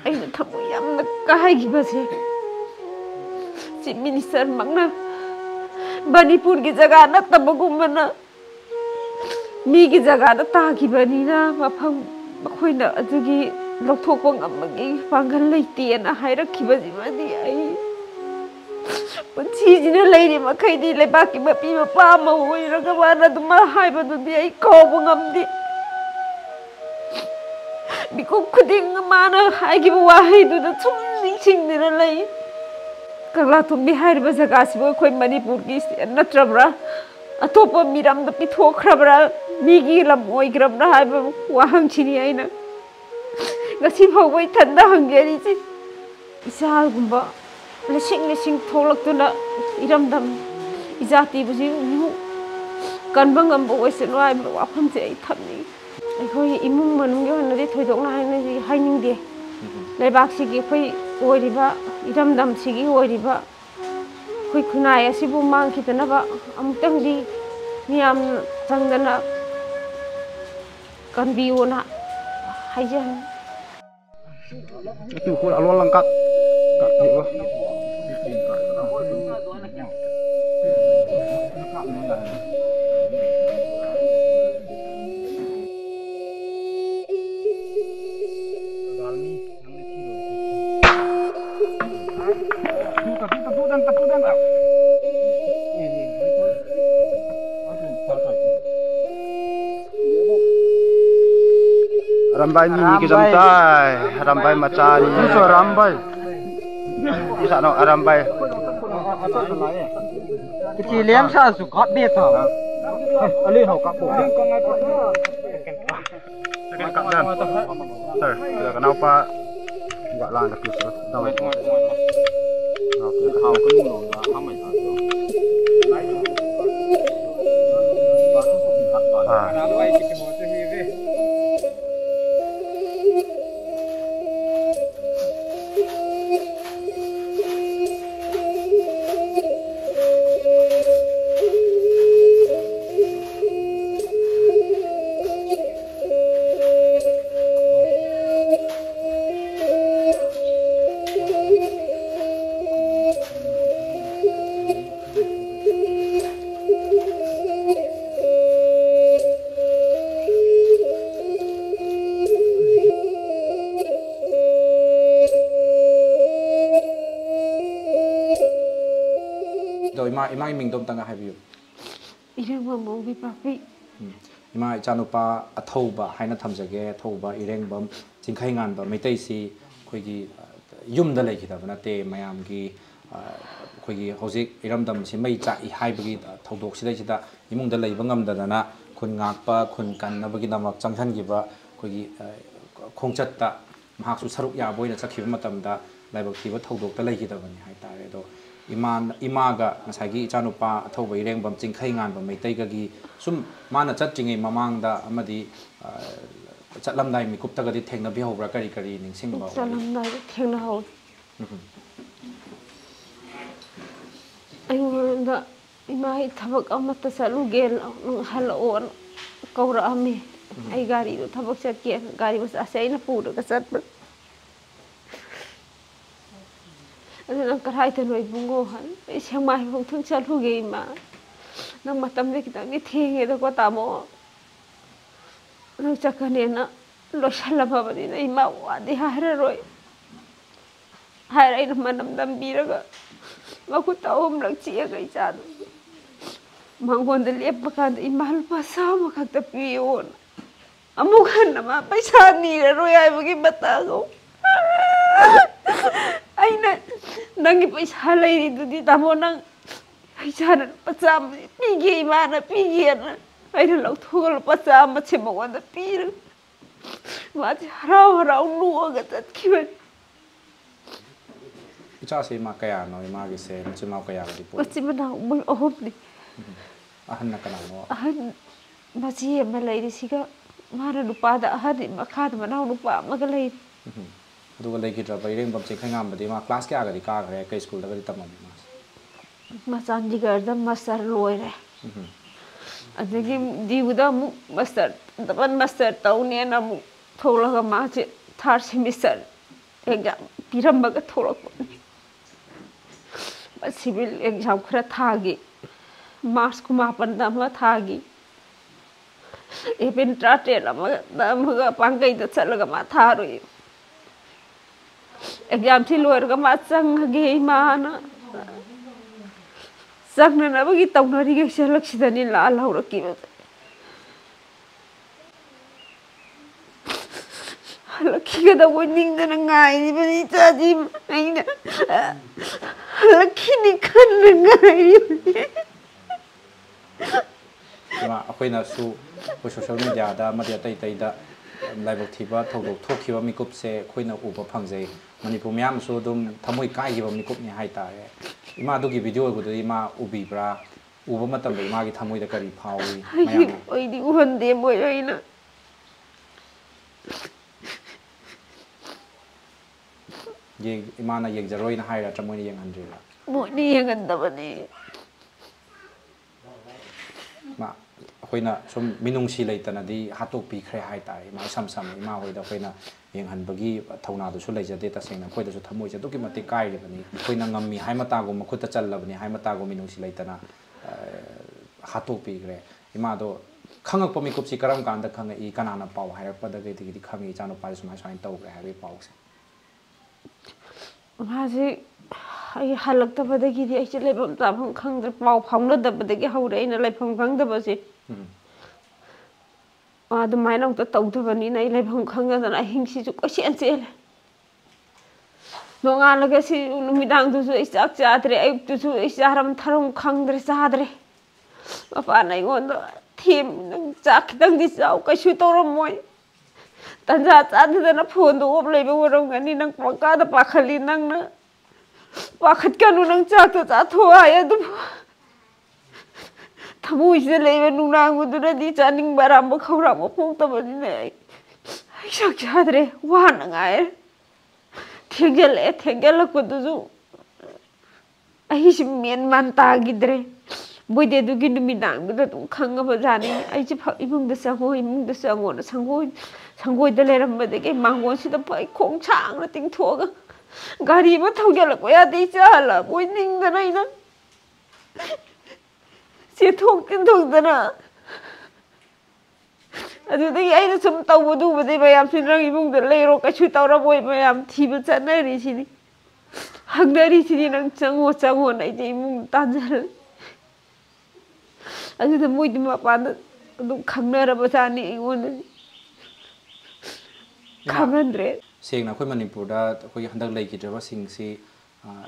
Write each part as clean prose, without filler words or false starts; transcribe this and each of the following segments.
ꯑꯩꯅ ꯊꯃꯣꯏ ꯌꯥꯝꯅ ꯀꯥꯏꯈꯤꯕꯁꯦ ꯆꯤꯐ ꯃꯤꯅꯤꯁꯇꯔ ꯃꯛꯅ ꯃꯅꯤꯄꯨꯔꯒꯤ ꯖꯒꯥ ꯅꯠꯇꯕꯒꯨꯝꯕꯅ ꯃꯤꯒꯤ ꯖꯒꯥꯗ ꯇꯥꯈꯤꯕꯅꯤꯅ ꯃꯈꯣꯏꯅ ꯑꯗꯨꯒꯤ ꯂꯧꯊꯣꯛꯄ ꯉꯝꯕꯒꯤ ꯄꯥꯡꯒꯜ ꯂꯩꯇꯦꯅ ꯍꯥꯏꯔꯛꯈꯤꯕꯁꯤꯃꯗꯤ ꯑꯩ ꯄꯨꯟꯁꯤꯁꯤꯅ ꯂꯩꯔꯤ ꯃꯈꯩꯗꯤ ꯂꯩꯕꯥꯛꯀꯤ ꯃꯄꯤ ꯃꯄꯥ ꯑꯃ ꯑꯣꯏꯔꯒ ꯃꯥꯅ ꯑꯗꯨꯝ ꯍꯥꯏꯕꯗꯨꯗꯤ ꯑꯩ ꯀꯥꯎꯕ ꯉꯝꯗꯦ ꯃꯤꯀꯨꯞ ꯈꯨꯗꯤꯡ ꯃꯥꯅ ꯍꯥꯏꯈꯤꯕ ꯋꯥꯍꯩꯗꯨꯗ ꯁꯨꯝ ꯅꯤꯡꯁꯤꯡꯗꯨꯅ ꯂꯩ ꯀꯪꯂꯥꯇꯣꯝꯕꯤ ꯍꯥꯏꯔꯤꯕ ꯖꯒꯥꯁꯤꯕꯨ ꯑꯩꯈꯣꯏ ꯃꯅꯤꯄꯨꯔꯒꯤ ꯅꯠꯇ꯭ꯔꯕ꯭ꯔꯥ ꯑꯇꯣꯞꯄ ꯃꯤꯔꯝꯗ ꯄꯤꯊꯣꯛꯈ꯭ꯔꯕ꯭ꯔꯥ ꯃꯤꯒꯤ ꯂꯝ ꯑꯣꯏꯈ꯭ꯔꯕ꯭ꯔꯥ ꯍꯥꯏꯕ ꯋꯥꯍꯪꯁꯤꯅꯤ ꯑꯩꯅ ngasi fawba ithanda hanggerisi isagumba ꯂꯤꯁꯤꯡ ꯊꯣꯛꯂꯛꯇꯨꯅ ꯏꯔꯝꯗꯝ ꯏꯖꯥꯇꯤꯕꯨꯁꯤ ꯀꯟꯕ ꯉꯝꯕ ꯑꯣꯏꯁꯅꯨ ꯍꯥꯏꯕ ꯋꯥꯐꯝꯁꯦ ꯑꯩ ꯊꯝꯅꯤꯡꯉꯤ ꯑꯩꯈꯣꯏ ꯏꯃꯨꯡ ꯃꯅꯨꯡꯒꯤ ꯑꯣꯏꯅꯗꯤ ꯊꯣꯏꯗꯣꯛꯅ ꯍꯥꯏꯅꯤꯡꯗꯦ ꯂꯩꯕꯥꯛꯁꯤꯒꯤ ꯑꯩꯈꯣই ꯑꯣꯏꯔꯤꯕ ꯏꯔꯝꯗꯝꯁꯤꯒꯤ ꯑꯣꯏꯔꯤꯕ ꯑꯩꯈꯣꯏ ꯈꯨꯟꯅꯥꯏ ꯑꯁꯤꯕꯨ ꯃꯥꯡꯈꯤꯗꯅꯕ ꯑꯃꯨꯛꯇꯪꯗꯤ ꯃꯤꯌꯥꯝ ꯆꯪꯗꯅ ꯀꯟꯕꯤꯌꯣꯅ ꯍꯥꯏꯖꯅꯤ itu kul alon lengkap kak dewa Rambai mini ke jamtai, rambai macani. Itu rambai. Di sana rambai. Kecil liam sa suka beta. Ali hau kapuk. Sir, kenapa enggak langgar gitu? Oke, hau kan mulu enggak hamai satu. Rambai kita mau tu hive. Ima mingdom tanga habiyu. Irengba mongbi papi. Ima ichanupa athauba haina thamjage athauba irengbam chingkhai nganba meitai si khoigi yumda lekhidaba nate mayamgi khoigi hojik iramdam si mei cha i haibagi thodok sidai sida imungda leiba ngamdadana khun ngakpa khun kannabagi namak changhangiba khoigi khongchatta mahaksu saruk yaboina chakhiba matamda laibak thiba thodokta lekhidabani haitare do imaga ngasagi ichanupa athauba irengbam chingkhai nganba meitaigagi sum mana chatringai mamangda amadi chatlamdai mikuptagadi thengnabi hobra kari kari ningsingba chatlamdai thengna ho aingda imai thabak amata saluge halon kaura ami ai gari do thabak chatke gari bas ase aina pura ka chatba adana karai tanoi bungo han semai hong thung chaluge ima nang matam de kitang ni thenge da ko tamo nang chakane na loshalla babani na ima wadi hara roi hara ina manam dam biraga maku taum lak chia ga icha mangon de lep kan imal pasama khakta pion amukan na ma paisa ni roi ai bagi batago aina nangi paisa lai di tamo nang aisana pacham pigi mana pigi na aina lauthol pacham chemo wanda pir mati harau harau nuaga tatkiban icha se ma kaya no ima gi se chima kaya ga dipo pachimana mul ohopni ahan na kana no ahan machi ma lai siga mara nupa da ahan makha da manau nupa maga lai aduga lekhidra irengbam chingkhai ngambadi ma class kya ga di ka gre kai school da ga tamami ma Macandi garda master loire. Adagi diuda mu master, dapat master tahu ni ana mu thola ga ma third semester exam पीरम्बगा थोरकपनि civil exam खरा थागी मार्च को 8 दा थागी एपेन ट्राटेल पांगई चलगा मा थारुई exam थी लोरगा मा चंगे माना चंगनबगी तौनरिगे सेलक्सिदनि लाल हौरकी लखीगदा वनिंगदना गाइबनि चाजी आइना लखीनि खन्न गाइबनि मा अखोइना सु को सोशल मीडिया दा मदिया तै तै दा लाइबक थिबा थौदोक थोखिबा मिकुप से अखोइना उबा फंगजै मणिपुर म्याम सु दुम थमोइ काइगिबा मिकुप नि हाइ तारे इमा दुगी वीडियो गुदु इमा उबिब्रा उबा मतम दे इमा गी थमोइ दा करी फाउई मयाम ओइदि उहन्दे मोइ ओइना ये इमाना येंगजरोइना हाइरा चमोइना येंगहनद्रिला मोइनि येंगन्दबनि मा अखोइना सुम मिनुंगसी लेतनादि हातोक पिखरे हाइ तारे मा सम सम इमा होइदा अखोइना येंगहनबगी थौनादुसु लेजदे तसेंना अखोइदासु थमोइसे दुकी मति काइरिबनि अखोइना ngami हाइ मतागो मखुता चल्लबनि हाइ मतागो मिनुंगसी लेतना हातोक पिखरे इमादो खंगक मिकुपसी करम कांदा खंगई कनाना पाव हाइरपदगैदिगि खंगई चानुपादि सुमाइ सुमाइ तौग्रे हाइबे पावसे माजे आई हलक्तबदगिदि आइसे लेबम ताबम खंद्र पाव फाउनदबदगि हौरे आइना लेफम खंदबसे अदुमाइना उत तौदबनि नै लेफम खंगदना हिंसिजु कोसेन चेले नोंगालगसि नुमिदांदुसु आई चाक चाद्रे अयुक्तुसु आई चारम थरम खंद्रे चाद्रे मपाना इगोंद थेम नंग चाक खितंगदि चाउ कैसु तौरमोय तंजा चादना फोन दो ओब लेबे वरंगनि नंग पकादा पाखली नंग न पाखत कनु नंग चाक तो चाथो आय दु थमुइसे लेबे नुनांगुदुनदि चानिंग बाराम खौराम पोंतबनि नै आई सक चाद्रे वानंगाय थेगलकदुजु आई मेन मान तागिद्रे बोइदे दुगी नुमिदांगदु तुम खंगब जानि आइसे इमुंग द संगोन संगोइद लेरमबदगे मांगोनसिदा फै खोंछांग तिंथोगा गाड़ी ब थौगलको यादि चाला बोइनिंगदना इना से थोगदना अदुदगी आइना सुम तौबदुबदे मयाम सिनरंग इमुंग द लेरो कछु तौरबोय मयाम थिब चनरिसिनि हंगरिसिनि नंग चंगो नाइजे इमुंग तांजल अदुदा मोइदि मपान अदुम खंगनरबजानि इगोन खंगनद्रे सेंना अखोइ मणिपुरदा अखोइ हंदक लेगिद्रबा सिंगसि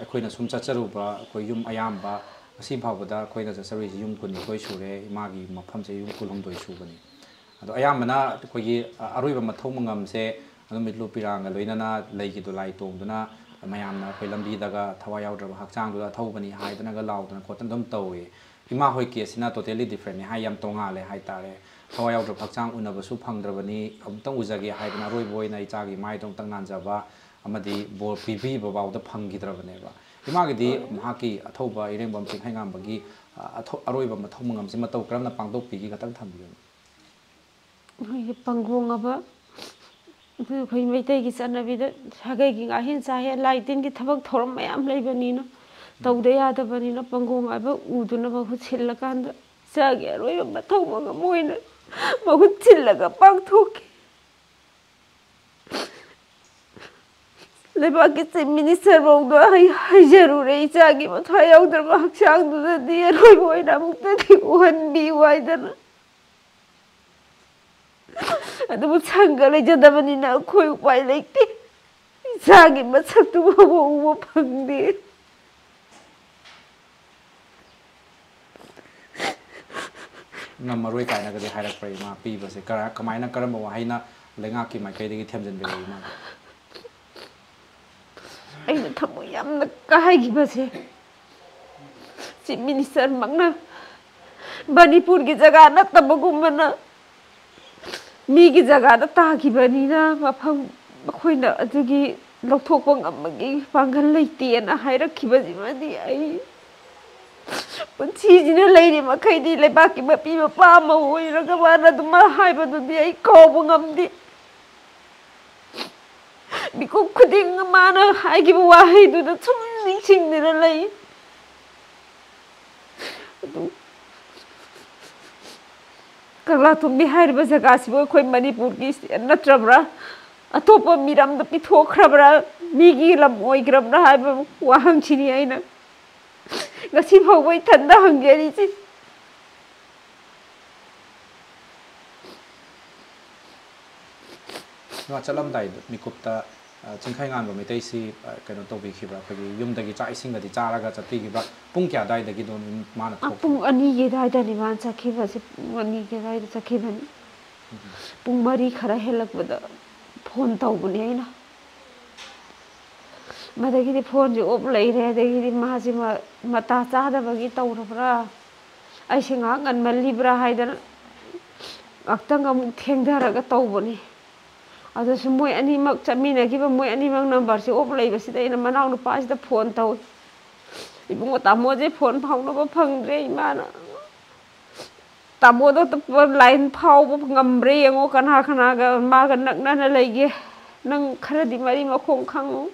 अखोइना सुम चचरुबा अखोइ युम अयामबा असी फावबदा अखोइना चचरुइसि युम कुनिखोइ सुरे इमागी मफमसे युम कुलहमदोइ सुबनि अदो अयामबना अखोइगी अरोइबा मथौ मंगमसे अदुमितलु पिरांगा लोइनना लेगिदो लाई तोंदुना मयामना अखोइ लंबीदागा थवा याउद्रबा हक्चांगदुदा थौबनि हाइदनागा लाउदना खोतन दम तौवे इमा होय केसना टोटली डिफरेंट हाय याम तोंगाले हाय तारे थवा याउद्र हक्चांग उनबसु फंगद्रबनि अमतंग उजगे हाइदना रोइबोइना इचागी माइदों तंग नांजाबा अमदि बोर पिबी बबाउदा फंगिद्रबनेबा इमागदि महाकी अथौबा इरेंबम चिंखाइगामबगी अरोइबा मथौ मंगमसे मतौ करमना पांदोकपिगी खतंग थंबियो होय पंगोंगबा खै मैतैगी चनबिदा सागैगी गाहिन चाहे लाइटिनगी थबक थोरम मयाम लेबनिना तौदे यादबनिना पंगोंगबा उदुना बहु छिल्लकांद चागे अरोइबा मथौ मंगमोइना बहु छिल्लगा पांगथोके लेबाकी चीफ मिनिस्टर बौदो हाइजरुरे इचागी मथा याउद्रबा हक्चांगदुदि अरोइबोइना मुक्तदि उहनबि वाइदना अदुबु संगा लेजदबनिना अखोइ उपाय लेते इचागी मसक्तु बबो उबो फंगदे नमरोइ काइनागदि हाइरक्पै मा पीबसे कमाइना करम वाहाइना लेंगाकी माइकैदगी थेमजनबे मा अइना थमो यामना काहाइगिबसे चीफ मिनिस्टर मगना मणिपुर की जगह नत्तबगुमना मी की जगह दा तागिबनिना मफम अखोइना अदुगी लौथोकपा ngambagi पांगल लेतेना हाइरखिबजिमदि आई पुंसीजिना लेरि मखैदि लेबाकी मपी मपा म होइरगा माना दुमा हाइबदुदि आई कौब ngamdi ꯃꯤꯀꯨꯞ ꯈꯨꯗꯤꯡ ꯃꯥꯅ ꯍꯥꯏꯈꯤꯕ ꯋꯥꯍꯩꯗꯨꯗ ꯁꯨꯝ ꯅꯤꯡꯁꯤꯡꯗꯨꯅ ꯂꯩ ꯑꯗꯨ ꯀꯪꯂꯥꯇꯣꯝꯕꯤ ꯍꯥꯏꯔꯤꯕ ꯖꯒꯥꯁꯤꯕꯨ ꯑꯩꯈꯣꯏ ꯃꯅꯤꯄꯨꯔꯒꯤ ꯅꯠꯇ꯭ꯔꯕ꯭ꯔꯥ ꯑꯇꯣꯞꯄ ꯃꯤꯔꯝꯗ ꯄꯤꯊꯣꯛꯈ꯭ꯔꯕ꯭ꯔꯥ ꯃꯤꯒꯤ ꯂꯝ ꯑꯣꯏꯈ꯭ꯔꯕ꯭ꯔꯥ ꯍꯥꯏꯕ ꯋꯥꯍꯪꯁꯤꯅꯤ ꯑꯩꯅ ngasi phau ꯏꯊꯟꯗ ꯍꯪꯖꯔꯤꯁꯤ ꯅ ꯆꯠꯂꯝꯗꯥꯏꯗ ꯃꯤꯀꯨꯞꯇ ꯆꯤꯡꯈꯩ ꯉꯥꯟꯕ ꯃꯩꯇꯩꯁꯤ ꯀꯩꯅꯣ ꯇꯧꯕꯤꯈꯤꯕ꯭ꯔꯥ ꯑꯩꯈꯣꯏꯒꯤ ꯌꯨꯝꯗꯒꯤ ꯆꯥꯛ ꯏꯁꯤꯡꯒꯗꯤ ꯆꯥꯔꯒ ꯆꯠꯄꯤꯈꯤꯕ꯭ꯔꯥ ꯄꯨꯡ ꯀꯌꯥ ꯑꯗꯥꯏꯗꯒꯤꯗꯣ ꯃꯥꯅ ꯊꯣꯛꯈꯤꯕ꯭ꯔꯥ ꯄꯨꯡ 2ꯒꯤ ꯑꯗꯥꯏꯗꯅꯤ ꯃꯥꯅ ꯆꯠꯈꯤꯕꯁꯦ ꯄꯨꯡ 2ꯒꯤ ꯑꯗꯥꯏꯗ ꯆꯠꯈꯤꯕꯅꯤ ꯄꯨꯡ 4 ꯈꯔ ꯍꯦꯜꯂꯛꯄꯗ ꯐꯣꯟ ꯇꯧꯕꯅꯤ ꯑꯩꯅ ꯃꯗꯒꯤꯗꯤ ꯐꯣꯟꯁꯦ ꯑꯣꯞ ꯂꯩꯔꯦ ꯑꯗꯒꯤꯗꯤ ꯃꯥꯁꯦ ꯃꯇꯥ ꯆꯥꯗꯕꯒꯤ ꯇꯧꯔꯕ꯭ꯔꯥ ꯑꯩꯁꯦ ꯉꯥꯏꯍꯥꯛ ꯉꯟꯃꯜꯂꯤꯕ꯭ꯔꯥ ꯍꯥꯏꯗꯅ ꯉꯥꯛꯇꯪ ꯑꯃꯨꯛ ꯊꯦꯡꯊꯔꯒ ꯇꯧꯕꯅꯤ ꯑꯗꯨꯁꯨ ꯃꯣꯏ ꯑꯅꯤꯃꯛ ꯆꯠꯃꯤꯟꯅꯈꯤꯕ ꯃꯣꯏ ꯑꯅꯤꯃꯛ ꯅꯝꯕꯔꯁꯦ ꯑꯣꯞ ꯂꯩꯕꯁꯤꯗ ꯑꯩꯅ ꯃꯅꯥꯎ ꯅꯨꯄꯥꯁꯤꯗ ꯐꯣꯟ ꯇꯧꯏ 이bungo tamoje phone phaunoba phangdre imana tamodo line phauba ngambre yengo kana kana ga maga nakna leige nang kharadi mari makhong khangu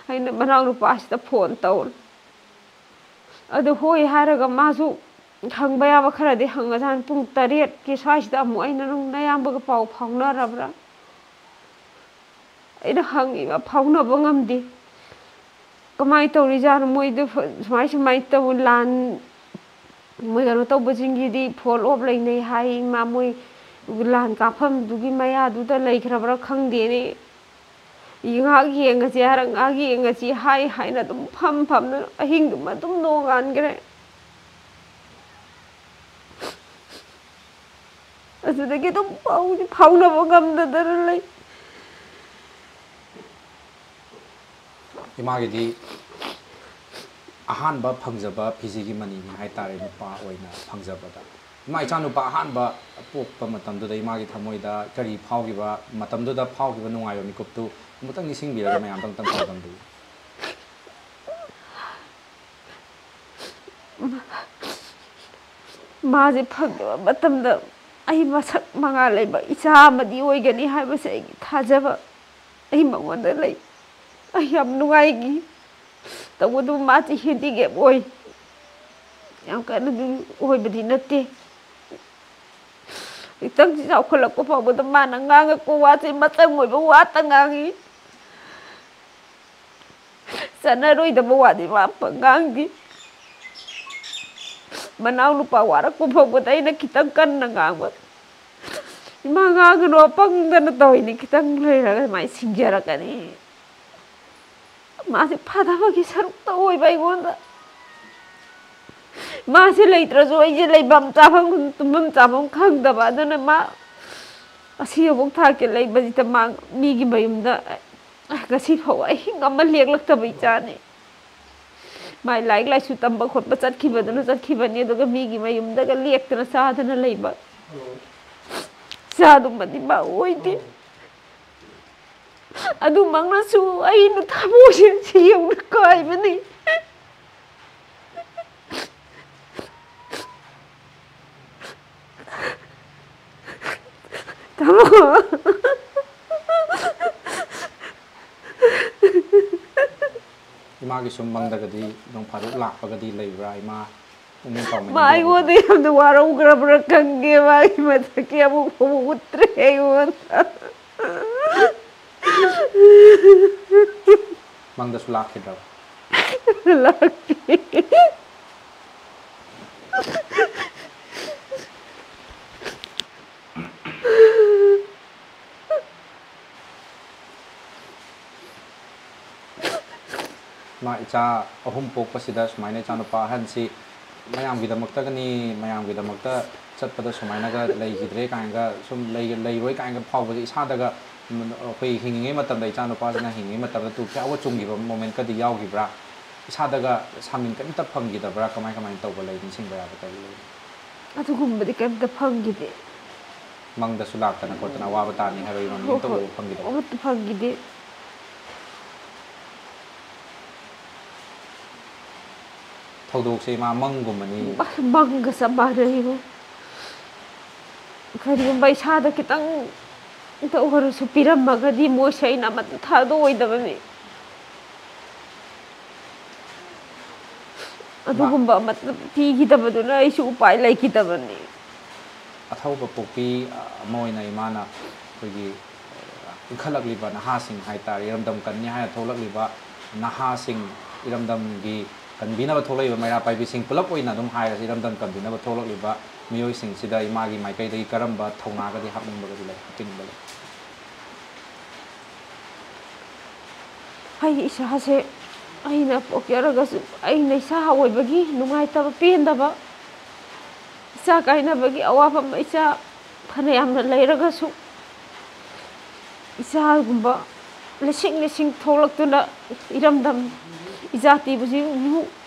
aina manaw nu pasida phone taw adu hoi haraga masu hangba yaba kharadi hangajan pung 8 ki swaisida amu aina nung nayamba ga pau phaunarabra aina hangi ba phaunaba ngamdi कमाई तौरीजान मोइदो सुमाई सुमाई तौ लान मोइ गनो तौबजिंगीदी फोल of लेने high मा मोइ लान काफम दुगी मया दुदा लेखरबरा खंगदेने यंगा येंगसी Haranga येंगसी high हाइना तुम फम फम अहिंग दुम तुम नोगान गरे असुदगी तुम फाउनबो गमददर लई इमागीदी अहानबा फंगजबा फिजिगी मनीनी हाइतारे नुपा ओइना फंगजबदा इमा इचा नुपा अहानबा पोकपा मतमदुदा इमागी थमोइदा करी फावगिबा मतमदुदा फावगिबा नुंगायो मिकुपतु मुतंग निसिंगबिरगा मयाम तंग तंग फावगमदु माजे फंगदबा मतमदा अहि मसक मंगा लेबा इचा मदी ओइगनी हाइबसे अहि थाजबा अहि मंगोंदा लई ayam nungaigi tawu du mati hindi ge boy yang kana du oi badi natte itang si saw kholak ko pa boda mana nganga ko wa si matang oi ba wa tangangi sana roi da ba di wa pangangi manaw lu pa wara ko pa boda ina kitang kan nangang ba imanga gno pang dana toy ni kitang leira mai singjara kani मासे फादाबगी सरुक्ता ओइबा इगोंदा मासे लैत्रजो आइजे लैबम चाफम तुमम चाफम खंगदबा अदुना मा असि अबोक थाके लैबजिता मा मीगी मयुमदा गसी फौ अहिंग अमा लेगलक्तबा इचाने माइ like लाइसु तंबा खोटबा चटखिबदुना चटखिबनी अदुगा मीगी मयुमदागा लेक्तना सादना लैबा सादुमदि मा ओइदि aduh mang na su ay no tamo siyang nakay bani tamo ima gi sum mangdagadi dong pharuk lakpagadi leibra ima ungin taw mai wo de am do waro grabra kange mai matake amu utre won Mang das laki daw. Laki. Ma icha ahum pokpa sida sumaina icha nupa hansi mayam gidamakta gani mayam gidamakta chatpada sumaina ga leigidre kainga sum leiroi kainga phawba isadaga ꯑꯩꯈꯣꯏ ꯍꯤꯡꯉꯤꯉꯩ ꯃꯇꯝꯗ ꯏꯆꯥꯅꯨꯄꯥꯁꯤꯅ ꯍꯤꯡꯉꯤꯉꯩ ꯃꯇꯝꯗ two ꯀꯌꯥ ꯆꯨꯡꯈꯤꯕ moment ꯀꯗꯤ ꯌꯥꯎꯈꯤꯕ꯭ꯔꯥ ꯏꯁꯥꯗꯒ ꯁꯥꯃꯤꯟ ꯀꯩꯝꯇ ꯐꯪꯈꯤꯗꯕ꯭ꯔꯥ ꯀꯃꯥꯏ ꯀꯃꯥꯏꯅ ꯇꯧꯕ ꯂꯩ ꯅꯤꯡꯁꯤꯡꯕ ꯌꯥꯕ ꯀꯔꯤ ꯂꯩ ꯑꯗꯨꯒꯨꯝꯕꯗꯤ ꯀꯩꯝꯇ ꯐꯪꯈꯤꯗꯦ ꯃꯪꯗꯁꯨ ꯂꯥꯛꯇꯅ ꯈꯣꯠꯇꯅ ꯑꯋꯥꯕ ꯇꯥꯅꯤ ꯍꯥꯏꯕꯒꯤ ꯃꯃꯤꯡ ꯇꯧꯕ ꯐꯪꯈꯤꯗꯕ ꯑꯃꯠꯇ ꯐꯪꯈꯤꯗꯦ ꯊꯧꯗꯣꯛꯁꯦ ꯃꯥ ꯃꯪꯒꯨꯝꯕꯅꯤ ꯃꯪꯒ ꯆꯞ ꯃꯥꯟꯅꯩꯕ ꯀꯔꯤꯒꯨꯝꯕ ꯏꯁꯥꯗ ꯈꯤꯇꯪ ꯑꯣꯏꯔꯁꯨ ꯄꯤꯔꯝꯃꯒꯗꯤ ꯃꯣꯏꯁꯦ ꯑꯩꯅ ꯑꯃꯠꯇ ꯊꯥꯗꯣꯛꯑꯣꯏꯗꯕꯅꯤ ꯑꯗꯨꯒꯨꯝꯕ ꯑꯃꯠꯇ ꯄꯤꯈꯤꯗꯕꯗꯨꯅ ꯑꯩꯁꯨ ꯎꯄꯥꯏ ꯂꯩꯈꯤꯗꯕꯅꯤ ꯑꯊꯧꯕ ꯄꯣꯛꯄꯤ ꯑꯃ ꯑꯣꯏꯅ ꯏꯃꯥꯅ ꯑꯩꯈꯣꯏꯒꯤ ꯏꯟꯈꯠꯂꯛꯂꯤꯕ ꯅꯍꯥꯁꯤꯡ ꯍꯥꯏꯇꯥꯔꯦ ꯏꯔꯝꯗꯝ ꯀꯟꯅꯤ ꯍꯥꯏꯅ ꯊꯣꯛꯂꯛꯂꯤꯕ ꯅꯍꯥꯁꯤꯡ ꯏꯔꯝꯗꯝꯒꯤ ꯀꯟꯕꯤꯅꯕ ꯊꯣꯛꯂꯛꯏꯕ ꯃꯩꯔꯥ ꯄꯥꯏꯕꯤꯁꯤꯡ ꯄꯨꯂꯞ ꯑꯣꯏꯅ ꯑꯗꯨꯝ ꯍꯥꯏꯔꯁꯤ ꯏꯔꯝꯗꯝ ꯀꯟꯕꯤꯅꯕ ꯊꯣꯛꯂꯛꯂꯤꯕ ꯃꯤꯑꯣꯏꯁꯤꯡꯁꯤꯗ ꯏꯃꯥꯒꯤ ꯃꯥꯏꯀꯩꯗꯒꯤ ꯀꯔꯝꯕ ꯊꯧꯅꯥꯒꯗꯤ ꯍꯥꯞꯅꯤꯡꯕꯒꯗꯤ ꯂꯩ ꯍꯥꯞꯄꯤꯅꯤꯡꯕ ꯂꯩ ꯑꯩ ꯏꯁꯥꯁꯦ ꯑꯩꯅ ꯄꯣꯛꯆꯔꯒꯁꯨ ꯑꯩꯅ ꯏꯁꯥ ꯑꯣꯏꯕꯒꯤ ꯅꯨꯡꯉꯥꯏꯇꯕ ꯄꯦꯟꯗꯕ ꯏꯆꯥ ꯀꯥꯏꯅꯕꯒꯤ ꯑꯋꯥꯕ ꯏꯆꯥ ꯐꯅ ꯌꯥꯝꯅ ꯂꯩꯔꯒꯁꯨ ꯏꯆꯥꯒꯨꯝꯕ ꯂꯤꯁꯤꯡ ꯊꯣꯛꯂꯛꯇꯨꯅ ꯏꯔꯝꯗꯝ ꯏꯖꯥꯇꯤꯕꯨ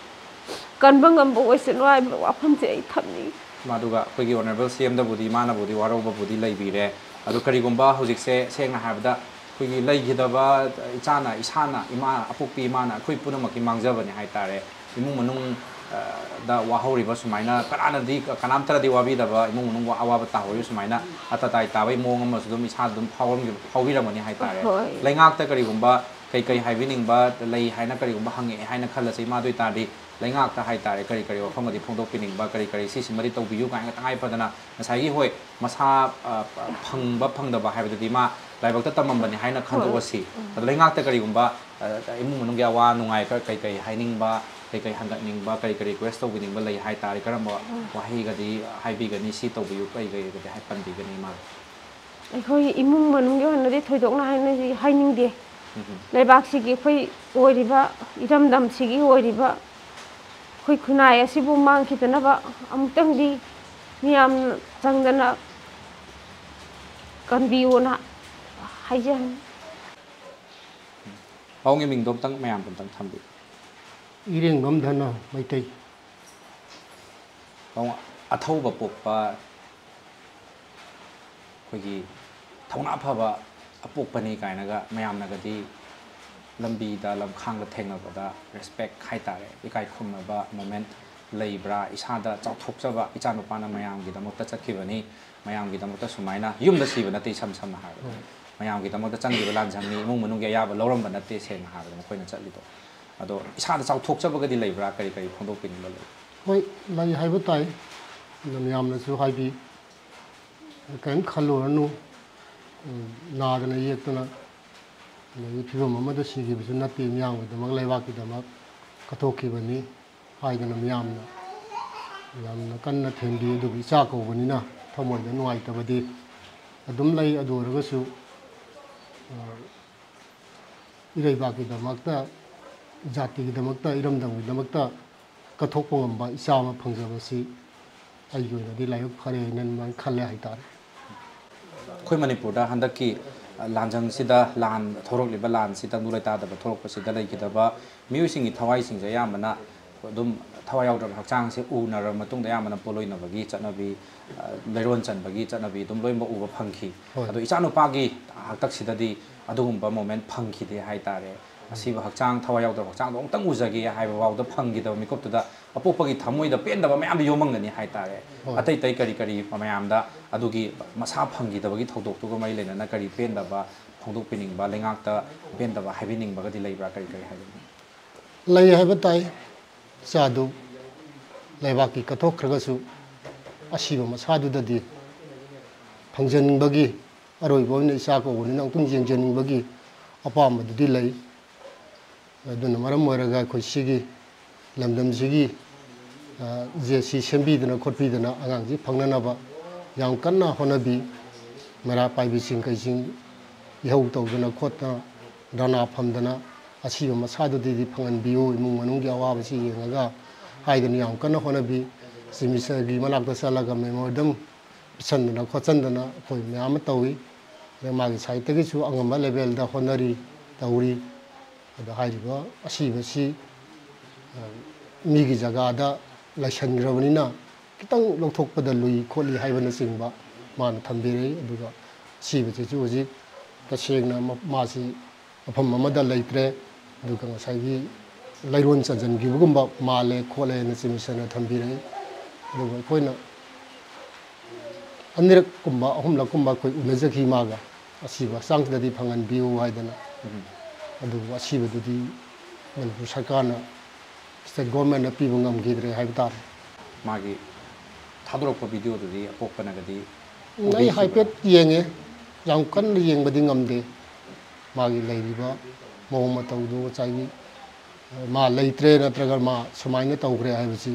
ꯀꯟꯕ ꯉꯝꯕ ꯑꯣꯏꯁꯅꯨ ꯍꯥꯏꯕ ꯋꯥꯐꯝꯁꯦ ꯑꯩ ꯊꯝꯅꯤꯡꯉꯤ ꯃꯗꯨꯒ ꯑꯩꯈꯣꯏꯒꯤ ꯑꯣꯅꯔꯦꯕꯜ ꯁꯤꯑꯦꯝꯗꯕꯨꯗꯤ ꯏꯃꯥꯅꯕꯨꯗꯤ ꯋꯥꯔꯧꯕꯕꯨꯗꯤ ꯂꯩꯕꯤꯔꯦ ꯑꯗꯨ ꯀꯔꯤꯒꯨꯝꯕ ꯍꯧꯖꯤꯛꯁꯦ ꯁꯦꯡꯅ ꯍꯥꯏꯕꯗ ꯑꯩꯈꯣꯏꯒꯤ ꯂꯩꯈꯤꯗꯕ ꯏꯁꯥꯅ ꯏꯃꯥ ꯑꯄꯣꯛꯄꯤ ꯏꯃꯥꯅ ꯑꯩꯈꯣꯏ ꯄꯨꯝꯅꯃꯛꯀꯤ ꯃꯥꯡꯖꯕꯅꯤ ꯍꯥꯏꯇꯥꯔꯦ ꯏꯃꯨꯡ ꯃꯅꯨꯡ ꯗ ꯋꯥꯍꯧꯔꯤꯕ ꯁꯨꯃꯥꯏꯅ ꯀꯅꯥꯝꯇꯅꯗꯤ ꯋꯥꯕꯤꯗꯕ ꯏꯃꯨꯡ ꯃꯅꯨꯡ ꯑꯋꯥꯕ ꯇꯥꯍꯧꯔꯤꯕ ꯁꯨꯃꯥꯏꯅ ꯑꯇꯇꯥꯏ ꯇꯥꯕꯒꯤ ꯃꯑꯣꯡ ꯑꯃꯁꯨ ꯑꯗꯨꯝ ꯏꯁꯥꯗ ꯑꯗꯨꯝ ꯐꯥꯎꯕꯤꯔꯝꯒꯅꯤ ꯍꯥꯏꯇꯥꯔꯦ ꯂꯩꯉꯥꯛꯇ ꯀꯔꯤꯒꯨꯝꯕ ꯀꯩ ꯍꯥꯏꯕꯤꯅꯤꯡꯕ ꯂꯩ ꯍꯥꯏꯅ ꯀꯔꯤꯒꯨꯝꯕ ꯍꯪꯉꯛꯑꯦ ꯍꯥꯏꯅ ꯈꯜꯂꯁꯤ ꯏꯃꯥꯗꯨ ꯑꯣꯏꯇꯥꯔꯗꯤ ꯂꯩꯉꯥꯛꯇ ꯍꯥꯏꯇꯥꯔꯦ ꯀꯔꯤ ꯋꯥꯐꯝꯒꯗꯤ ꯐꯣꯡꯗꯣꯛꯄꯤꯅꯤꯡꯕ ꯀꯔꯤ ꯁꯤꯁꯤꯃꯗꯤ ꯇꯧꯕꯤꯌꯨ ꯀꯥꯏꯅ ꯇꯉꯥꯏ ꯐꯗꯅ ꯉꯁꯥꯏꯒꯤ ꯍꯣꯏ ꯃꯁꯥ ꯐꯪꯕ ꯐꯪꯗꯕ ꯍꯥꯏꯕꯗꯨꯗꯤ ꯃꯥ ꯂꯥꯏꯕꯛꯇ ꯇꯝꯃꯝꯕꯅꯤ ꯍꯥꯏꯅ ꯈꯟꯗꯣꯛꯑꯁꯤ ꯑꯗꯣ ꯂꯩꯉꯥꯛꯇ ꯀꯔꯤꯒꯨꯝꯕ ꯏꯃꯨꯡ ꯃꯅꯨꯡꯒꯤ ꯑꯋꯥ ꯅꯨꯡꯉꯥꯏ ꯀꯩ ꯍꯥꯏꯅꯤꯡꯕ ꯀꯩ ꯍꯪꯒꯠꯅꯤꯡꯕ ꯀꯔꯤ ꯔꯤꯀ꯭ꯋꯦꯁ ꯇꯧꯕꯤꯅꯤꯡꯕ ꯂꯩ ꯍꯥꯏꯇꯥꯔꯦ ꯀꯔꯝꯕ ꯋꯥꯍꯩꯒꯗꯤ ꯍꯥꯏꯕꯤꯒꯅꯤ ꯁꯤ ꯇꯧꯕꯤꯌꯨ ꯀꯩꯒꯗꯤ ꯄꯟꯕꯤꯒꯅꯤ ꯃꯥ ꯑꯩꯈꯣꯏ ꯏꯃꯨꯡ ꯃꯅꯨꯡꯒꯤ ꯑꯣꯏꯅꯗꯤ ꯊꯣꯏꯗꯣꯛꯅ ꯍꯥꯏꯅꯤꯡꯗꯦ ꯂꯩꯕꯥꯛꯁꯤꯒꯤ ꯑꯩꯈꯣꯏ ꯑꯣꯏꯔꯤꯕ ꯏꯔꯝꯗꯝꯁꯤꯒꯤ ꯑꯣꯏꯔꯤꯕ ꯑꯩꯈꯣꯏ ꯈꯨꯟꯅꯥꯏ ꯑꯁꯤꯕꯨ ꯃꯥꯡꯈꯤꯗꯅꯕ ꯑꯃꯨꯛꯇꯪꯗꯤ ꯃꯤꯌꯥꯝꯅ ꯆꯪꯗꯅ ꯀꯟꯕꯤꯌꯨꯅ ꯍꯥꯏꯖꯅꯤ ꯄꯥꯎꯒꯤ ꯃꯤꯡꯗꯣ ꯑꯝꯇꯪ ꯃꯌꯥꯝꯗ ꯑꯝꯇꯪ ꯊꯝꯕꯤꯌꯨ ꯏꯔꯦꯡꯕꯝ ꯙꯅ ꯃꯩꯇꯩ ꯑꯊꯧꯕ ꯄꯣꯛꯄ ꯑꯩꯈꯣꯏꯒꯤ ꯊꯧꯅꯥ ꯐꯕ ꯑꯄꯣꯛꯄꯅꯤ ꯀꯥꯏꯅꯒ ꯃꯌꯥꯝꯅꯒꯗꯤ ꯂꯝꯕꯤꯗ ꯂꯝꯈꯥꯡꯗ ꯊꯦꯡꯅꯕꯗ ꯔꯦꯁꯄꯦꯛ ꯍꯥꯏꯇꯥꯔꯦ ꯏꯀꯥꯏ ꯈꯨꯝꯅꯕ ꯃꯣꯃꯦꯟꯠ ꯂꯩꯕ꯭ꯔꯥ ꯏꯁꯥꯗ ꯆꯥꯎꯊꯣꯛꯆꯕ ꯏꯆꯥꯅꯨꯄꯥꯅ ꯃꯌꯥꯝꯒꯤꯗꯃꯛꯇ ꯆꯠꯈꯤꯕꯅꯤ ꯃꯌꯥꯝꯒꯤꯗꯃꯛꯇ ꯁꯨꯃꯥꯏꯅ ꯌꯨꯝꯗ ꯁꯤꯕ ꯅꯠꯇꯦ ꯁꯝꯅ ꯍꯥꯏꯔꯕꯗ ꯃꯌꯥꯝꯒꯤꯗꯃꯛꯇ ꯆꯪꯈꯤꯕ ꯂꯥꯟꯖꯪꯅꯤ ꯏꯃꯨꯡ ꯃꯅꯨꯡꯒꯤ ꯑꯌꯥꯕ ꯂꯧꯔꯝꯕ ꯅꯠꯇꯦ ꯁꯦꯡꯅ ꯍꯥꯏꯔꯕꯗ ꯃꯈꯣꯏꯅ ꯆꯠꯂꯤꯗꯣ ꯑꯗꯣ ꯏꯁꯥꯗ ꯆꯥꯎꯊꯣꯛꯆꯕꯒꯗꯤ ꯂꯩꯕ꯭ꯔꯥ ꯀꯔꯤ ꯐꯣꯡꯗꯣꯛꯄꯤꯅꯤꯡꯕ ꯂꯩ ꯍꯣꯏ ꯂꯩ ꯍꯥꯏꯕ ꯇꯥꯏ ꯃꯌꯥꯝꯅꯁꯨ ꯍꯥꯏꯕꯤ ꯀꯔꯤꯝ ꯈꯜꯂꯨꯔꯅꯨ ꯅꯥꯗꯅ ꯌꯦꯛꯇꯅ ꯑꯗꯒꯤ ꯐꯤꯕꯝ ꯑꯃꯗ ꯁꯤꯈꯤꯕꯁꯨ ꯅꯠꯇꯦ ꯃꯤꯌꯥꯝꯒꯤꯗꯃꯛ ꯂꯩꯕꯥꯛꯀꯤꯗꯃꯛ ꯀꯠꯊꯣꯛꯈꯤꯕꯅꯤ ꯍꯥꯏꯗꯅ ꯃꯤꯌꯥꯝꯅ ꯌꯥꯝꯅ ꯀꯟꯅ ꯊꯦꯝꯕꯤ ꯑꯗꯨꯕꯨ ꯏꯆꯥ ꯀꯧꯕꯅꯤꯅ ꯊꯃꯣꯏꯗ ꯅꯨꯡꯉꯥꯏꯇꯕꯗꯤ ꯑꯗꯨꯝ ꯂꯩ ꯑꯗꯨ ꯑꯣꯏꯔꯒꯁꯨ ꯏꯔꯩꯕꯥꯛꯀꯤꯗꯃꯛꯇ ꯖꯥꯇꯤꯒꯤꯗꯃꯛꯇ ꯏꯔꯝꯗꯝꯒꯤꯗꯃꯛꯇ ꯀꯠꯊꯣꯛꯄ ꯉꯝꯕ ꯏꯆꯥ ꯑꯃ ꯐꯪꯖꯕꯁꯤ ꯑꯩꯒꯤ ꯑꯣꯏꯅꯗꯤ ꯂꯥꯏꯕꯛ ꯐꯔꯦ ꯍꯥꯏꯅ ꯑꯗꯨꯃꯥꯏꯅ ꯈꯜꯂꯦ ꯍꯥꯏꯇꯥꯔꯦ ꯑꯩꯈꯣꯏ ꯃꯅꯤꯄꯨꯔꯗ ꯍꯟꯗꯛꯀꯤ ꯂꯥꯟꯖꯪꯁꯤꯗ ꯊꯣꯔꯛꯂꯤꯕ ꯂꯥꯟꯁꯤ ꯇꯪꯗꯨ ꯂꯩꯇꯥꯗꯕ ꯊꯣꯔꯛꯄꯁꯤꯗ ꯂꯩꯈꯤꯗꯕ ꯃꯤꯑꯣꯏꯁꯤꯡꯒꯤ ꯊꯋꯥꯏꯁꯤꯡꯁꯦ ꯑꯌꯥꯝꯕꯅ ꯑꯗꯨꯝ ꯊꯋꯥꯏ ꯌꯥꯎꯗ꯭ꯔꯕ ꯍꯛꯆꯥꯡꯁꯦ ꯎꯅꯔꯕ ꯃꯇꯨꯡꯗ ꯑꯌꯥꯝꯕꯅ ꯄꯣꯠꯂꯣꯏꯅꯕꯒꯤ ꯆꯠꯅꯕꯤ ꯂꯩꯔꯣꯟ ꯆꯟꯕꯒꯤ ꯆꯠꯅꯕꯤ ꯑꯗꯨꯝ ꯂꯣꯏꯅꯃꯛ ꯎꯕ ꯐꯪꯈꯤ ꯑꯗꯣ ꯏꯆꯥꯅꯨꯄꯥꯒꯤ ꯍꯥꯛꯇꯛꯁꯤꯗꯗꯤ ꯑꯗꯨꯒꯨꯝꯕ ꯃꯣꯃꯦꯟꯠ ꯐꯪꯈꯤꯗꯦ ꯍꯥꯏꯇꯥꯔꯦ ꯑꯁꯤꯕ ꯍꯛꯆꯥꯡ ꯊꯋꯥꯏ ꯌꯥꯎꯗ꯭ꯔꯕ ꯍꯛꯆꯥꯡꯗꯣ ꯑꯃꯨꯛꯇꯪ ꯎꯖꯒꯦ ꯍꯥꯏꯕ ꯐꯥꯎꯗ ꯐꯪꯈꯤꯗꯕ ꯃꯤꯀꯨꯞꯇꯨꯗ ꯑꯄꯣꯛꯄꯒꯤ ꯊꯃꯣꯏꯗ ꯄꯦꯟꯗꯕ ꯃꯌꯥꯝꯗ ꯌꯣꯝꯃꯝꯒꯅꯤ ꯍꯥꯏꯇꯥꯔꯦ ꯑꯇꯩ ꯀꯔꯤ ꯃꯌꯥꯝꯗ ꯑꯗꯨꯒꯤ ꯃꯁꯥ ꯐꯪꯈꯤꯗꯕꯒꯤ ꯊꯧꯗꯣꯛꯇꯨꯒ ꯃꯔꯤ ꯂꯩꯅꯅ ꯀꯔꯤ ꯄꯦꯟꯗꯕ ꯐꯣꯡꯗꯣꯛꯄꯤꯅꯤꯡꯕ ꯂꯩꯉꯥꯛꯇ ꯄꯦꯟꯗꯕ ꯍꯥꯏꯕꯤꯅꯤꯡꯕꯒꯗꯤ ꯂꯩꯕ꯭ꯔꯥ ꯀꯔꯤ ꯍꯥꯏꯕꯤꯅꯤꯡꯕ ꯂꯩ ꯍꯥꯏꯕ ꯇꯥꯏ ꯏꯆꯥꯗꯨ ꯂꯩꯕꯥꯛꯀꯤ ꯀꯠꯊꯣꯛꯈ꯭ꯔꯒꯁꯨ ꯑꯁꯤꯕ ꯃꯁꯥꯗꯨꯗꯗꯤ ꯐꯪꯖꯅꯤꯡꯕꯒꯤ ꯑꯔꯣꯏꯕ ꯑꯣꯏꯅ ꯏꯆꯥ ꯀꯧꯕꯅꯤꯅ ꯑꯃꯨꯛꯇꯪ ꯌꯦꯡꯖꯅꯤꯡꯕꯒꯤ ꯑꯄꯥꯝꯕꯗꯨꯗꯤ ꯂꯩ ꯑꯗꯨꯅ ꯃꯔꯝ ꯑꯣꯏꯔꯒ ꯑꯩꯈꯣꯏ ꯁꯤꯒꯤ ꯂꯝꯗꯝꯁꯤꯒꯤ ꯖꯦꯁꯤ ꯁꯦꯝꯕꯤꯗꯅ ꯈꯣꯠꯄꯤꯗꯅ ꯑꯉꯥꯡꯁꯤ ꯐꯪꯅꯅꯕ ꯌꯥꯝ ꯀꯟꯅ ꯍꯣꯠꯅꯕꯤ ꯃꯩꯔꯥ ꯄꯥꯏꯕꯤꯁꯤꯡ ꯀꯩꯁꯤꯡ ꯏꯍꯧꯇꯧꯗꯅ ꯈꯣꯠꯇꯅ ꯙꯔꯅꯥ ꯐꯝꯗꯅ ꯑꯁꯤꯕ ꯃꯁꯥꯗꯨꯗꯤ ꯐꯪꯍꯟꯕꯤꯌꯨ ꯏꯃꯨꯡ ꯃꯅꯨꯡꯒꯤ ꯑꯋꯥꯕꯁꯤ ꯌꯦꯡꯉꯒ ꯍꯥꯏꯗꯅ ꯌꯥꯝ ꯀꯟꯅ ꯍꯣꯠꯅꯕꯤ ꯆꯤꯐ ꯃꯤꯅꯤꯁꯇꯔꯒꯤ ꯃꯅꯥꯛꯇ ꯆꯠꯂꯒ ꯃꯦꯃꯣꯔꯦꯟꯗꯝ ꯄꯤꯁꯟꯗꯅ ꯈꯣꯠꯆꯟꯗꯅ ꯑꯩꯈꯣꯏ ꯃꯌꯥꯝ ꯑꯃ ꯇꯧꯏ ꯑꯗꯩ ꯃꯥꯒꯤ ꯁꯥꯏꯠꯇꯒꯤꯁꯨ ꯑꯉꯝꯕ ꯂꯦꯚꯦꯜꯗ ꯍꯣꯠꯅꯔꯤ ꯇꯧꯔꯤ ꯑꯗꯣ ꯍꯥꯏꯔꯤꯕ ꯑꯁꯤꯕꯁꯤ ꯃꯤꯒꯤ ꯖꯒꯥꯗ ꯂꯩꯁꯟꯈ꯭ꯔꯕꯅꯤꯅ ꯈꯤꯇꯪ ꯂꯧꯊꯣꯛꯄꯗ ꯂꯨꯏ ꯈꯣꯠꯂꯤ ꯍꯥꯏꯕꯅꯆꯤꯡꯕ ꯃꯥꯅ ꯊꯝꯕꯤꯔꯛꯏ ꯑꯗꯨꯒ ꯑꯁꯤꯕꯁꯤꯁꯨ ꯍꯧꯖꯤꯛ ꯇꯁꯦꯡꯅ ꯃꯥꯁꯤ ꯃꯐꯝ ꯑꯃꯗ ꯂꯩꯇ꯭ꯔꯦ ꯑꯗꯨꯒ ꯉꯁꯥꯏꯒꯤ ꯂꯩꯔꯣꯟ ꯆꯟꯁꯤꯟꯈꯤꯕꯒꯨꯝꯕ ꯃꯥꯜꯂꯦ ꯈꯣꯠꯂꯦꯅ ꯆꯤꯐ ꯃꯤꯅꯤꯁꯇꯔꯅ ꯊꯝꯕꯤꯔꯛꯏ ꯑꯗꯨꯒ ꯑꯩꯈꯣꯏꯅ ꯑꯅꯤꯔꯛꯀꯨꯝꯕ ꯑꯍꯨꯝꯂꯛꯀꯨꯝꯕ ꯑꯩꯈꯣꯏ ꯎꯅꯖꯈꯤ ꯃꯥꯒ ꯑꯁꯤꯕ ꯍꯛꯆꯥꯡꯗꯗꯤ ꯐꯪꯍꯟꯕꯤꯌꯨ ꯍꯥꯏꯗꯅ ꯑꯗꯨꯕꯨ ꯑꯁꯤꯕꯗꯨꯗꯤ ꯃꯅꯤꯄꯨꯔ ꯁꯔꯀꯥꯔꯅ ꯁ꯭ꯇꯦꯠ ꯒꯣꯔꯃꯦꯟꯅ ꯄꯤꯕ ꯉꯝꯈꯤꯗ꯭ꯔꯦ ꯍꯥꯏꯕ ꯇꯥꯔꯦ ꯃꯥꯒꯤ ꯊꯥꯗꯣꯔꯛꯄ ꯚꯤꯗꯤꯑꯣꯗꯨꯗꯤ ꯑꯄꯣꯛꯄꯅꯒꯗꯤ ꯑꯩ ꯍꯥꯏꯐꯦꯠ ꯌꯦꯡꯉꯦ ꯌꯥꯝ ꯀꯟꯅ ꯌꯦꯡꯕꯗꯤ ꯉꯝꯗꯦ ꯃꯥꯒꯤ ꯂꯩꯔꯤꯕ ꯃꯑꯣꯡ ꯃꯇꯧꯗꯨ ꯉꯁꯥꯏꯒꯤ ꯃꯥ ꯂꯩꯇ꯭ꯔꯦ ꯅꯠꯇ꯭ꯔꯒ ꯃꯥ ꯁꯨꯃꯥꯏꯅ ꯇꯧꯈ꯭ꯔꯦ ꯍꯥꯏꯕꯁꯤ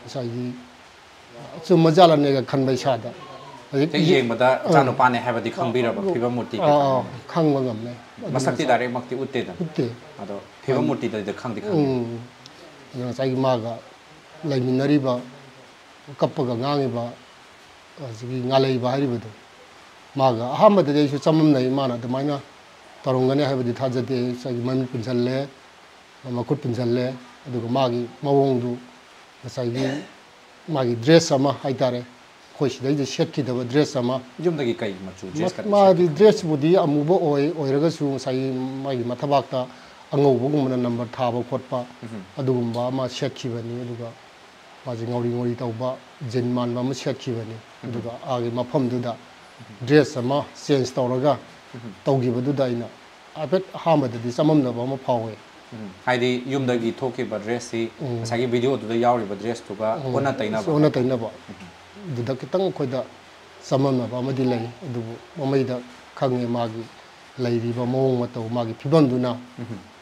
ꯉꯁꯥꯏꯒꯤ ꯆꯨꯝꯃ ꯖꯥꯠꯂꯅꯦꯒ ꯈꯟꯕ ꯏꯁꯥꯗ ꯍꯦꯛ ꯌꯦꯡꯕꯗ ꯏꯆꯥꯅꯨꯄꯥꯅꯦ ꯍꯥꯏꯕꯗꯤ ꯈꯪꯕꯤꯔꯕ ꯐꯤꯕꯝ ꯃꯨꯔꯇꯤ ꯈꯪꯕ ꯉꯝꯃꯦ ꯃꯁꯛꯇꯤ ꯗꯥꯏꯔꯦꯛꯃꯛꯇꯤ ꯎꯠꯇꯦꯗꯅ ꯎꯠꯇꯦ ꯑꯗꯣ ꯐꯤꯕꯝ ꯃꯨꯔꯇꯤꯗꯗꯤ ꯈꯪꯗꯤ ꯈꯪꯉꯦ ꯑꯗꯨ ꯉꯁꯥꯏꯒꯤ ꯃꯥꯒ ꯂꯩꯃꯤꯟꯅꯔꯤꯕ ꯀꯞꯄꯒ ꯉꯥꯡꯉꯤꯕ ꯍꯧꯖꯤꯛꯀꯤ ꯉꯥꯂꯩꯕ ꯍꯥꯏꯔꯤꯕꯗꯣ ꯃꯥꯒ ꯑꯍꯥꯟꯕꯗꯗꯤ ꯑꯩꯁꯨ ꯆꯃꯝꯅꯩ ꯃꯥꯅ ꯑꯗꯨꯃꯥꯏꯅ ꯇꯧꯔꯝꯒꯅꯤ ꯍꯥꯏꯕꯗꯤ ꯊꯥꯖꯗꯦ ꯉꯁꯥꯏꯒꯤ ꯃꯃꯤꯠ ꯄꯨꯟꯁꯤꯜꯂꯦ ꯃꯈꯨꯠ ꯄꯨꯟꯁꯤꯜꯂꯦ ꯑꯗꯨꯒ ꯃꯥꯒꯤ ꯃꯑꯣꯡꯗꯨ ꯉꯁꯥꯏꯒꯤ ꯃꯥꯒꯤ ꯗ꯭ꯔꯦꯁ ꯑꯃ ꯍꯥꯏꯇꯥꯔꯦ ꯑꯩꯈꯣꯏ ꯁꯤꯗꯩꯗ ꯁꯦꯠꯈꯤꯗꯕ ꯗ꯭ꯔꯦꯁ ꯑꯃ ꯌꯨꯝꯗꯒꯤ ꯀꯩ ꯃꯆꯨ ꯗ꯭ꯔꯦꯁ ꯃꯥꯒꯤ ꯗ꯭ꯔꯦꯁꯕꯨꯗꯤ ꯑꯃꯨꯕ ꯑꯣꯏꯔꯒꯁꯨ ꯉꯁꯥꯏꯒꯤ ꯃꯥꯒꯤ ꯃꯊꯕꯥꯛꯇ ꯑꯉꯧꯕꯒꯨꯝꯕꯅ ꯅꯝꯕꯔ ꯊꯥꯕ ꯈꯣꯠꯄ ꯑꯗꯨꯒꯨꯝꯕ ꯑꯃ ꯁꯦꯠꯈꯤꯕꯅꯤ ꯑꯗꯨꯒ ꯃꯥꯁꯤ ꯉꯧꯔꯤ ꯉꯧꯔꯤ ꯇꯧꯕ ꯖꯤꯟ ꯃꯥꯟꯕ ꯑꯃ ꯁꯦꯠꯈꯤꯕꯅꯤ ꯑꯗꯨꯒ ꯑꯥꯒꯤ ꯃꯐꯝꯗꯨꯗ ꯗ꯭ꯔꯦꯁ ꯑꯃ ꯆꯦꯟꯖ ꯇꯧꯔꯒ ꯇꯧꯈꯤꯕꯗꯨꯗ ꯑꯩꯅ ꯍꯥꯏꯐꯦꯠ ꯑꯍꯥꯟꯕꯗꯗꯤ ꯆꯃꯝꯅꯕ ꯑꯃ ꯐꯥꯎꯋꯦ ꯍꯥꯏꯗꯤ ꯌꯨꯝꯗꯒꯤ ꯊꯣꯛꯈꯤꯕ ꯗ꯭ꯔꯦꯁꯁꯤ ꯉꯁꯥꯏꯒꯤ ꯚꯤꯗꯤꯑꯣꯗꯨꯗ ꯌꯥꯎꯔꯤꯕ ꯗ꯭ꯔꯦꯁꯇꯨꯒ ꯑꯣꯟꯅ ꯇꯩꯅꯕ ꯑꯗꯨꯗ ꯈꯤꯇꯪ ꯑꯩꯈꯣꯏꯗ ꯆꯃꯝꯅꯕ ꯑꯃꯗꯤ ꯂꯩ ꯑꯗꯨꯕꯨ ꯃꯃꯩꯗ ꯈꯪꯉꯦ ꯃꯥꯒꯤ ꯂꯩꯔꯤꯕ ꯃꯑꯣꯡ ꯃꯇꯧ ꯃꯥꯒꯤ ꯐꯤꯕꯝꯗꯨꯅ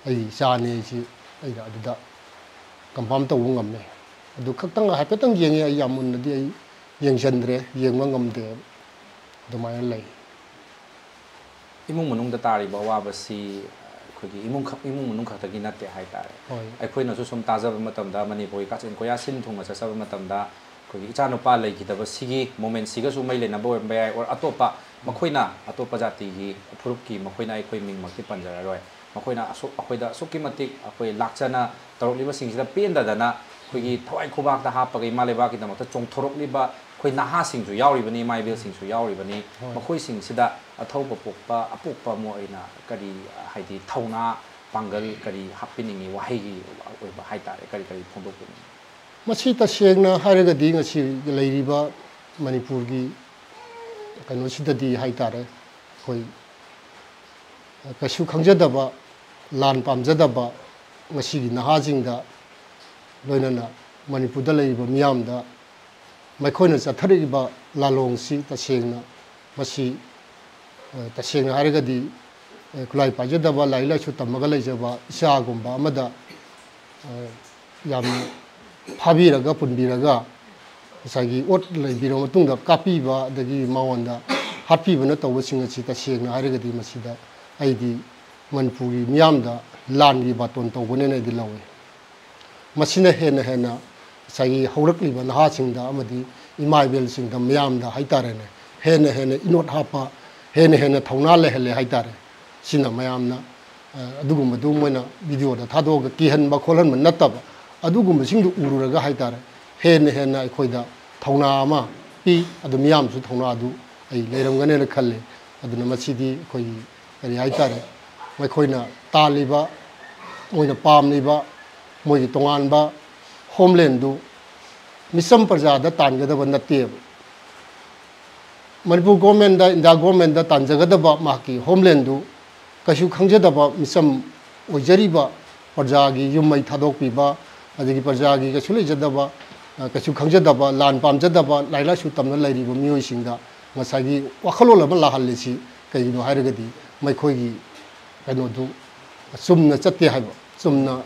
ꯑꯩꯒꯤ ꯏꯆꯥꯅꯤ ꯑꯩꯁꯤ ꯑꯩꯅ ꯑꯗꯨꯗ ꯀꯟꯐꯥꯔꯝ ꯇꯧꯕ ꯉꯝꯃꯦ ꯑꯗꯨ ꯈꯛꯇꯪ ꯍꯥꯏꯐꯦꯠꯇꯪ ꯌꯦꯡꯉꯦ ꯑꯩ ꯌꯥꯝ ꯃꯨꯟꯅꯗꯤ ꯑꯩ ꯌꯦꯡꯁꯤꯟꯗ꯭ꯔꯦ ꯌꯦꯡꯕ ꯉꯝꯗꯦ ꯑꯗꯨꯃꯥꯏꯅ ꯂꯩ ꯏꯃꯨꯡ ꯃꯅꯨꯡꯗ ꯇꯥꯔꯤꯕ ꯑꯋꯥꯕꯁꯤ ꯑꯩꯈꯣꯏꯒꯤ ꯏꯃꯨꯡ ꯃꯅꯨꯡ ꯈꯛꯇꯒꯤ ꯅꯠꯇꯦ ꯍꯥꯏꯇꯥꯔꯦ ꯑꯩꯈꯣꯏꯅꯁꯨ ꯁꯨꯝ ꯇꯥꯖꯕ ꯃꯇꯝꯗ ꯃꯅꯤꯄꯨꯔꯒꯤ ꯀꯥꯆꯤꯟ ꯀꯣꯏꯌꯥ ꯁꯤꯟ ꯊꯨꯡꯅ ꯆꯠꯆꯕ ꯃꯇꯝꯗ ꯑꯩꯈꯣꯏꯒꯤ ꯏꯆꯥꯅꯨꯄꯥ ꯂꯩꯈꯤꯗꯕꯁꯤꯒꯤ ꯃꯣꯃꯦꯟꯁꯤꯒꯁꯨ ꯃꯩ ꯂꯩꯅꯕ ꯑꯣꯏꯔꯝꯕ ꯌꯥꯏ ꯑꯣꯔ ꯑꯇꯣꯞꯄ ꯃꯈꯣꯏꯅ ꯑꯇꯣꯞꯄ ꯖꯥꯇꯤꯒꯤ ꯐꯨꯔꯨꯞꯀꯤ ꯃꯈꯣꯏꯅ ꯑꯩꯈꯣꯏ ꯃꯤꯡꯃꯛꯇꯤ ꯄꯟꯖꯔꯔꯣꯏ ꯃꯈꯣꯏꯅ ꯑꯩꯈꯣꯏꯗ ꯑꯁꯨꯛꯀꯤ ꯃꯇꯤꯛ ꯑꯩꯈꯣꯏ ꯂꯥꯛꯆꯅ ꯇꯧꯔꯛꯂꯤꯕꯁꯤꯡꯁꯤꯗ ꯄꯦꯟꯗꯗꯅ ꯑꯩꯈꯣꯏꯒꯤ ꯊꯋꯥꯏ ꯈꯨꯕꯥꯛꯇ ꯍꯥꯞꯄꯒ ꯏꯃꯥ ꯂꯩꯕꯥꯛꯀꯤꯗꯃꯛꯇ ꯆꯣꯡꯊꯣꯔꯛꯂꯤꯕ ꯑꯩꯈꯣꯏ ꯅꯍꯥꯁꯤꯡꯁꯨ ꯌꯥꯎꯔꯤꯕꯅꯤ ꯏꯃꯥ ꯏꯕꯦꯜꯁꯤꯡꯁꯨ ꯌꯥꯎꯔꯤꯕꯅꯤ ꯃꯈꯣꯏꯁꯤꯡꯁꯤꯗ ꯑꯊꯧꯕ ꯄꯣꯛꯄ ꯑꯄꯣꯛꯄ ꯑꯃ ꯑꯣꯏꯅ ꯀꯔꯤ ꯍꯥꯏꯗꯤ ꯊꯧꯅꯥ ꯄꯥꯡꯒꯜ ꯀꯔꯤ ꯍꯥꯞꯄꯤꯅꯤꯡꯉꯤ ꯋꯥꯍꯩꯒꯤ ꯑꯣꯏꯕ ꯍꯥꯏꯇꯥꯔꯦ ꯀꯔꯤ ꯐꯣꯡꯗꯣꯛꯄꯤꯅꯤꯡꯉꯤ ꯃꯁꯤ ꯇꯁꯦꯡꯅ ꯍꯥꯏꯔꯒꯗꯤ ꯉꯁꯤ ꯂꯩꯔꯤꯕ ꯃꯅꯤꯄꯨꯔꯒꯤ ꯀꯩꯅꯣꯁꯤꯗꯗꯤ ꯍꯥꯏꯇꯥꯔꯦ ꯑꯩꯈꯣꯏ ꯀꯩꯁꯨ ꯈꯪꯖꯗꯕ ꯂꯥꯟ ꯄꯥꯝꯖꯗꯕ ꯉꯁꯤꯒꯤ ꯅꯍꯥꯁꯤꯡꯗ ꯂꯣꯏꯅꯅ ꯃꯅꯤꯄꯨꯔꯗ ꯂꯩꯔꯤꯕ ꯃꯤꯌꯥꯝꯗ ꯃꯈꯣꯏꯅ ꯆꯠꯊꯔꯤꯕ ꯂꯥꯂꯣꯡꯁꯤ ꯇꯁꯦꯡꯅ ꯃꯁꯤ ꯇꯁꯦꯡꯅ ꯍꯥꯏꯔꯒꯗꯤ ꯈꯨꯠꯂꯥꯏ ꯄꯥꯏꯖꯗꯕ ꯂꯥꯏꯔꯤꯛ ꯂꯥꯏꯁꯨ ꯇꯝꯃꯒ ꯂꯩꯖꯕ ꯏꯆꯥꯒꯨꯝꯕ ꯑꯃꯗ ꯌꯥꯝꯅ ꯐꯥꯕꯤꯔꯒ ꯄꯨꯟꯕꯤꯔꯒ ꯉꯁꯥꯏꯒꯤ ꯑꯣꯠ ꯂꯩꯕꯤꯔꯕ ꯃꯇꯨꯡꯗ ꯀꯥꯞꯄꯤꯕ ꯑꯗꯒꯤ ꯃꯉꯣꯟꯗ ꯍꯥꯠꯄꯤꯕꯅ ꯇꯧꯕꯁꯤꯡ ꯑꯁꯤ ꯇꯁꯦꯡꯅ ꯍꯥꯏꯔꯒꯗꯤ ꯃꯁꯤꯗ ꯑꯩꯗꯤ ꯃꯅꯤꯄꯨꯔꯒꯤ ꯃꯤꯌꯥꯝꯗ ꯂꯥꯟꯒꯤ ꯕꯥꯇꯣꯟ ꯇꯧꯕꯅꯦꯅ ꯑꯩꯗꯤ ꯂꯧꯏ ꯃꯁꯤꯅ ꯍꯦꯟꯅ ꯉꯁꯥꯏꯒꯤ ꯍꯧꯔꯛꯂꯤꯕ ꯅꯍꯥꯁꯤꯡꯗ ꯑꯃꯗꯤ ꯏꯃꯥ ꯏꯕꯦꯜꯁꯤꯡꯗ ꯃꯤꯌꯥꯝꯗ ꯍꯥꯏꯇꯥꯔꯦꯅꯦ ꯍꯦꯟꯅ ꯏꯅꯣꯠ ꯍꯥꯞꯄ ꯍꯦꯟꯅ ꯊꯧꯅꯥ ꯂꯩꯍꯜꯂꯦ ꯍꯥꯏꯇꯥꯔꯦ ꯁꯤꯅ ꯃꯌꯥꯝꯅ ꯑꯗꯨꯒꯨꯝꯕꯗꯨ ꯃꯣꯏꯅ ꯚꯤꯗꯤꯑꯣꯗ ꯊꯥꯗꯣꯛꯑꯒ ꯀꯤꯍꯟꯕ ꯈꯣꯠꯍꯟꯕ ꯅꯠꯇꯕ ꯑꯗꯨꯒꯨꯝꯕꯁꯤꯡꯗꯨ ꯎꯔꯨꯔꯒ ꯍꯥꯏꯇꯥꯔꯦ ꯍꯦꯟꯅ ꯑꯩꯈꯣꯏꯗ ꯊꯧꯅꯥ ꯑꯃ ꯄꯤ ꯑꯗꯨ ꯃꯤꯌꯥꯝꯁꯨ ꯊꯧꯅꯥ ꯑꯗꯨ ꯑꯩ ꯂꯩꯔꯝꯒꯅꯦꯅ ꯈꯜꯂꯤ ꯑꯗꯨꯅ ꯃꯁꯤꯗꯤ ꯑꯩꯈꯣꯏꯒꯤ ꯀꯔꯤ ꯍꯥꯏꯇꯥꯔꯦ ꯃꯈꯣꯏꯅ ꯇꯥꯜꯂꯤꯕ ꯃꯣꯏꯅ ꯄꯥꯝꯂꯤꯕ ꯃꯣꯏꯒꯤ ꯇꯣꯉꯥꯟꯕ ꯍꯣꯝꯂꯦꯟꯗꯨ ꯃꯤꯆꯝ ꯄ꯭ꯔꯖꯥꯗ ꯇꯥꯟꯒꯗꯕ ꯅꯠꯇꯦꯕ ꯃꯅꯤꯄꯨꯔ ꯒꯣꯔꯃꯦꯟꯗ ꯏꯟꯗꯤꯌꯥ ꯒꯣꯔꯃꯦꯟꯗ ꯇꯥꯟꯖꯒꯗꯕ ꯃꯍꯥꯛꯀꯤ ꯍꯣꯝꯂꯦꯟꯗꯨ ꯀꯩꯁꯨ ꯈꯪꯖꯗꯕ ꯃꯤꯆꯝ ꯑꯣꯏꯖꯔꯤꯕ ꯄ꯭ꯔꯖꯥꯒꯤ ꯌꯨꯝ ꯃꯩ ꯊꯥꯗꯣꯛꯄꯤꯕ ꯑꯗꯒꯤ ꯄ꯭ꯔꯖꯥꯒꯤ ꯀꯩꯁꯨ ꯂꯩꯖꯗꯕ ꯀꯩꯁꯨ ꯈꯪꯖꯗꯕ ꯂꯥꯟ ꯄꯥꯝꯖꯗꯕ ꯂꯥꯏꯔꯤꯛ ꯂꯥꯏꯁꯨ ꯇꯝꯅ ꯂꯩꯔꯤꯕ ꯃꯤꯑꯣꯏꯁꯤꯡꯗ ꯉꯁꯥꯏꯒꯤ ꯋꯥꯈꯜꯂꯣꯟ ꯑꯃ ꯂꯥꯛꯍꯜꯂꯤꯁꯤ ꯀꯩꯒꯤꯅꯣ ꯍꯥꯏꯔꯒꯗꯤ ꯃꯈꯣꯏꯒꯤ ꯀꯩꯅꯣꯗꯨ ꯆꯨꯝꯅ ꯆꯠꯇꯦ ꯍꯥꯏꯕ ꯆꯨꯝꯅ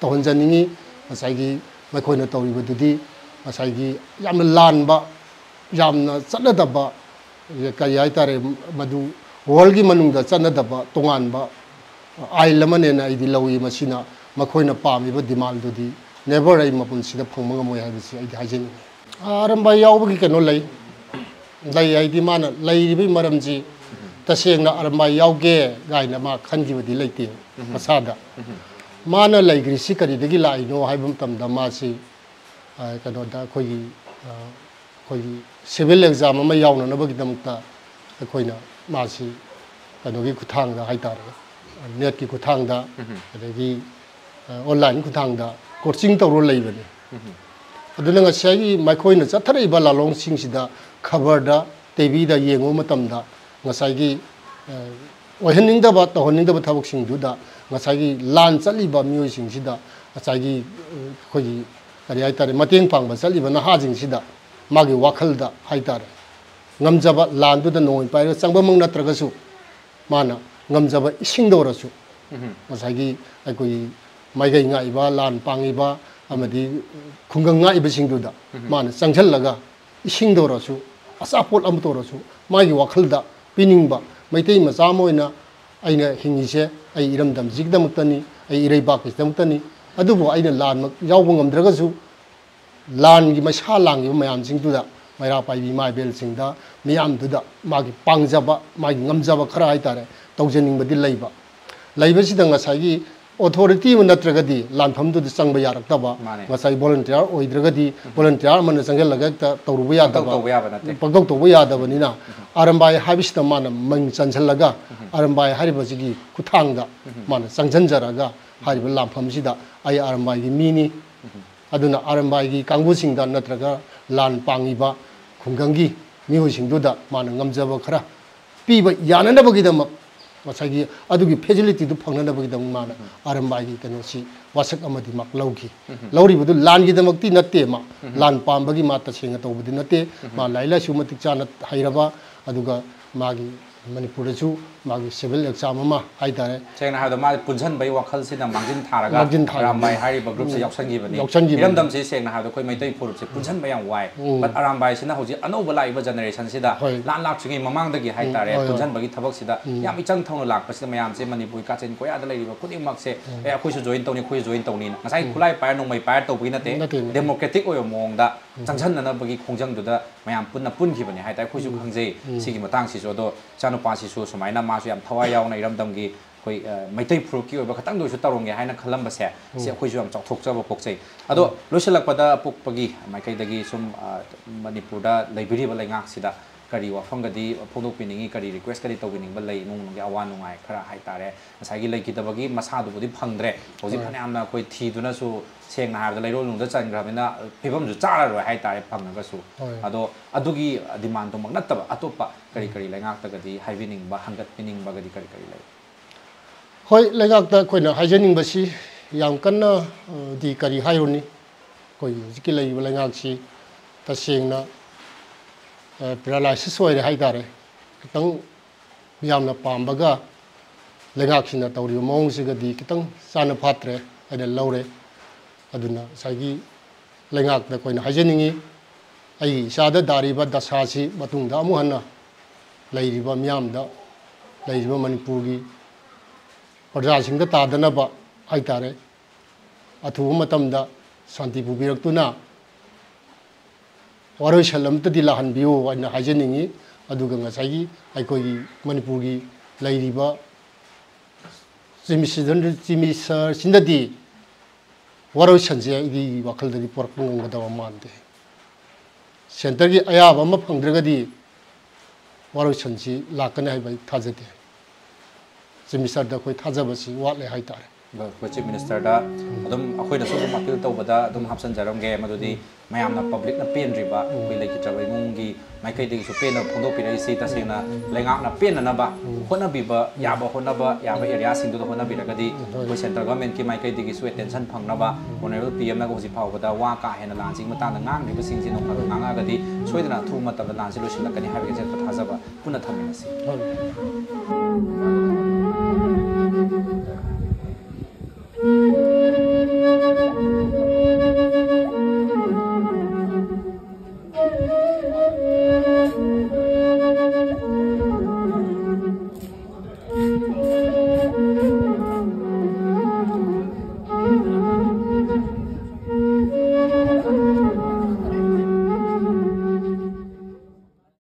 ꯇꯧꯍꯟꯖꯅꯤꯡꯉꯤ ꯉꯁꯥꯏꯒꯤ ꯃꯈꯣꯏꯅ ꯇꯧꯔꯤꯕꯗꯨꯗꯤ ꯉꯁꯥꯏꯒꯤ ꯌꯥꯝꯅ ꯂꯥꯟꯕ ꯌꯥꯝꯅ ꯆꯠꯅꯗꯕ ꯀꯔꯤ ꯍꯥꯏꯇꯥꯔꯦ ꯃꯗꯨ ꯋꯥꯔꯜꯒꯤ ꯃꯅꯨꯡꯗ ꯆꯠꯅꯗꯕ ꯇꯣꯉꯥꯟꯕ ꯑꯥꯏꯜ ꯑꯃꯅꯦꯅ ꯑꯩꯗꯤ ꯂꯧꯏ ꯃꯁꯤꯅ ꯃꯈꯣꯏꯅ ꯄꯥꯝꯃꯤꯕ ꯗꯤꯃꯥꯟꯗꯨꯗꯤ ꯅꯦꯕꯔ ꯑꯩ ꯃꯄꯨꯟꯁꯤꯗ ꯐꯪꯕ ꯉꯝꯃꯣꯏ ꯍꯥꯏꯕꯁꯤ ꯑꯩꯗꯤ ꯍꯥꯏꯖꯅꯤꯡꯉꯤ ꯑꯔꯥꯝꯕꯥꯏ ꯌꯥꯎꯕꯒꯤ ꯀꯩꯅꯣ ꯂꯩ ꯍꯥꯏꯗꯤ ꯃꯥꯅ ꯂꯩꯔꯤꯕꯒꯤ ꯃꯔꯝꯁꯤ ꯇꯁꯦꯡꯅ ꯑꯔꯥꯝꯕꯥꯏ ꯌꯥꯎꯒꯦ ꯀꯥꯏꯅ ꯃꯥ ꯈꯟꯈꯤꯕꯗꯤ ꯂꯩꯇꯦ ꯃꯁꯥꯗ ꯃꯥꯅ ꯂꯩꯈ꯭ꯔꯤꯁꯤ ꯀꯔꯤꯗꯒꯤ ꯂꯥꯛꯏꯅꯣ ꯍꯥꯏꯕ ꯃꯇꯝꯗ ꯃꯥꯁꯤ ꯀꯩꯅꯣꯗ ꯑꯩꯈꯣꯏꯒꯤ ꯁꯤꯚꯤꯜ ꯑꯦꯛꯖꯥꯝ ꯑꯃ ꯌꯥꯎꯅꯅꯕꯒꯤꯗꯃꯛꯇ ꯑꯩꯈꯣꯏꯅ ꯃꯥꯁꯤ ꯀꯩꯅꯣꯒꯤ ꯈꯨꯠꯊꯥꯡꯗ ꯍꯥꯏꯇꯥꯔꯦ ꯅꯦꯠꯀꯤ ꯈꯨꯠꯊꯥꯡꯗ ꯑꯗꯒꯤ ꯑꯣꯟꯂꯥꯏꯟ ꯈꯨꯠꯊꯥꯡꯗ ꯀꯣꯆꯤꯡ ꯇꯧꯔ ꯂꯩꯕꯅꯤ ꯑꯗꯨꯅ ꯉꯁꯥꯏꯒꯤ ꯃꯈꯣꯏꯅ ꯆꯠꯊꯔꯛꯏꯕ ꯂꯥꯂꯣꯡꯁꯤꯡꯁꯤꯗ ꯈꯕꯔꯗ ꯇꯤꯚꯤꯗ ꯌꯦꯡꯕ ꯃꯇꯝꯗ ꯉꯁꯥꯏꯒꯤ ओहनिंगदब तोहनिंगदब थबकसिंगदुदा ngसाigi lan chaliba miyoi singsida achaigi khogi kari haitare mateng pangba chaliba na ha jingsida magi wakhalda haitare ngamjaba lan du da noi paira changba mang natragasu mana ngamjaba isingdораsu ngsaigi aikoi maigai ngai ba lan pangiba amadi khungang ngai ba singduda mana changjallaga isingdораsu asapol amtораsu magi wakhalda piningba maitei macha moina aina hingise ai iramdam jigdamuktani ai ireibak isdamuktani adubo aina lan yawba ngamdragasu lan gi masa lang gi mayam singduda maira paibi mai bel singda miyam duda magi pangjaba magi ngamjaba khara haitare tawjening badi leiba leibasida ngasagi authority natragadi lanfamdu changba yaraktaba ngasai volunteer oidragadi volunteer man changgelaga tawruba yadaba pagdok toba yadabanina arambai habisda mana mang chanchalaga arambai haribasigi kuthangda mana changjanjaraga hariba lanfamsida ai arambai gi mini aduna arambai gi kangbusingda natraga lan pangiba khungangi mihoisingduda mana ngamjaba khara piba yananabagidama masagi adugi facility du phangnanabagidam mana arambai gi kanosi wasak amadi mak laugi lauri budu lan gi damakti natte ma lan pambagi ma tasenga tawbudi natte ma laila sumatik chana hairaba aduga magi manipur chu magi civil exam ma haitare chengna ha da ma punjan bai wakhal sina mangjin tharaga arambai hari ba group se yauksangi bani iramdam se sengna ha da koi maitai phurup se punjan bai yang wai but arambai sina hoji anoba lai ba generation sida lan lak chingi mamang dagi haitare punjan bagi thabak sida yam ichang thongno lak pasida mayam se manipur ka chen koya da lai ba kuding mak se e akhoi su join tawni khoi join tawni ngasai khulai pa nong mai pa tawbi na te democratic oyo mong da changchan na bagi khongjang du da mayam punna punki bani haitare khoi su khangje sigi matang si so do chanupa si su sumaina ma su yam thawai yauna iramdamgi koi maitai phuruki oba khatang do su tarongge haina khalamba se se khoi su yam chokthokjaba pokchei ado loisalakpada pokpagi maikai dagi sum manipurda laibiri ba laingak sida kari wafamgadi phongdok piningi kari request kari tawbining ba lai mung ngi awan nungai khara haitare masagi laikidabagi masadu budi phangdre hoji phanamna koi thiduna su sengna habda lairol nungda changrabina phibam ju chara ro haitare phangnaga su ado adugi demand to magnattaba atopa kari kari laingak tagadi haibining ba hangat pining ba gadi kari kari lai hoi laingak ta koina haijening ba si yang kanna di kari haironi koi jiki lai laingak si ta sengna paralysis hoire haitare kitang miyamna pambaga lengaksina tawri mong sigadi kitang sana phatre ade laure aduna sagi lengak da koina hajeningi ai sada dariba dasasi matungda amu hanna leiriba miyamda leiriba manipurgi parja singda tadanaba haitare athu matamda santi pubirak-tuna waroi salam tadi lahan biu aina hajeningi aduga ngasagi aikoi manipurgi lairiba jimisar sindadi waroi sanje idi wakhaldadi porkung ngadawa mande center gi ayaba ma phangdragadi waroi sanji lakane haibai thajade jimisar da koi thajabasi watle haitare Chief Minister da adum akhoi na sobo appeal tawbada adum hapsan jaramge madudi mayam na public na pen riba koi leki trabai mungi maikai de su pen na phongdok pi si ta sena lengak na pen na ba hona biba yaba area sing do hona bi ragadi koi central government ki maikai de su attention phang na ba honorable PM na ko si phau bada wa ka hena lan sing mata na ngang ri ba sing sin no ngang ga di soidana thu mata da lan si lo sin lakani ha bi je ta thajaba puna thamina si